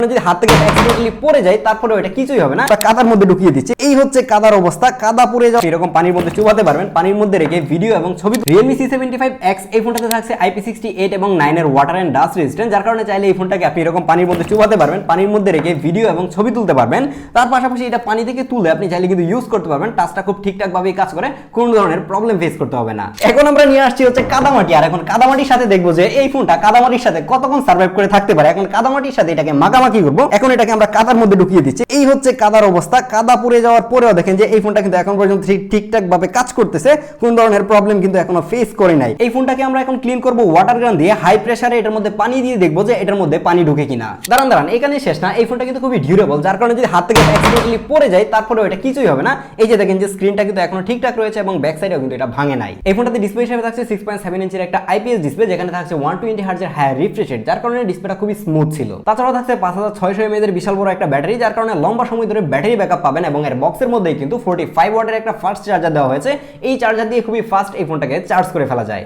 যদি হাত থেকে অ্যাক্সিডেন্টালি পড়ে যায় তারপরে ওটা কিছুই হবে না, কাদার মধ্যে ঢুকিয়ে দিচ্ছে। এই হচ্ছে কাদার অবস্থা, কাদা পড়ে যাওয়া এরকম পানির মধ্যে চুবাতে পারবেন। পানির মধ্যে রেখে ভিডিও এবং ছবি। Realme C75X এই ফোনটাতে থাকছে IP68 এবং 9 এর ওয়াটার এন্ড ডাস্ট রেজিস্ট্যান্ট, যার কারণে চাইলে এই ফোনটাকে আপনি এরকম পানির মধ্যে চুবাতে পারবেন, পানির মধ্যে রেখে ভিডিও এবং ছবি তুলতে পারবেন। তার পাশাপাশি এটা পানি থেকে তুলে আপনি চাইলে কিন্তু ইউজ করতে পারবেন। টাচটা খুব ঠিকঠাক ভাবেই কাজ করে, কোনো ধরনের প্রবলেম ফেস করতে হবে না। এখন আমরা নিয়ে আসছি হচ্ছে কাদামাটি, আর এখন কাদামাটির সাথে দেখবো যে এই ফোনটা কাদামাটির সাথে কতক্ষণ সার্ভাইভ করে থাকতে পারে। এখন কাদামাটির সাথে এটাকে মাখামাখি করবো, এখন এটাকে আমরা কাদার মধ্যে ঢুকিয়ে দিচ্ছি। এই হচ্ছে কাদার অবস্থা, কাদা পড়ে যাওয়ার পরেও দেখেন যে এই ফোনটা কিন্তু এখন পর্যন্ত ঠিকঠাক ভাবে কাজ করতেছে, কোন ধরনের প্রবলেম কিন্তু এখনো ফেস করে নাই। এই ফোনটাকে আমরা এখন ক্লিন করবো ওয়াটার গান দিয়ে, হাই প্রেসারে এটার মধ্যে পানি দিয়ে দেখবো যে এটার মধ্যে পানি ঢুকে কিনা। দাঁড়ান এখানে শেষ না, এই ফোনটা কিন্তু খুবই ডিউরেবল, যার কারণে যদি হাত থেকে অ্যাক্সিডেন্টালি পড়ে যায় তারপরে এটা কিছুই হবে না। এই যে দেখেন যে স্ক্রিনটা কিন্তু এখনো ঠিকঠাক রয়েছে এবং ব্যাক সাইডেও কিন্তু এটা ভাঙে নাই। এই ফোনটাতে ডিসপ্লে হিসেবে থাকছে 6.7 ইঞ্চির একটা IPS ডিসপ্লে, যেখানে থাকছে 120 হার্টজের হায়ার রিফ্রেশ রেট, যার কারণে ডিসপ্লেটা খুবই স্মুথ ছিল। তাছাড়াও থাকছে 5600 mAh এর বিশাল বড় একটা ব্যাটারি, যার কারণে লম্বা সময় ধরে ব্যাটারি ব্যাকআপ পাবেন। এবং এর বক্সের মধ্যেই কিন্তু 45 ওয়াটের একটা ফাস্ট চার্জার দেওয়া হয়েছে। এই চার্জার দিয়ে খুবই ফাস্ট এই ফোনটাকে চার্জ করে ফেলা যায়।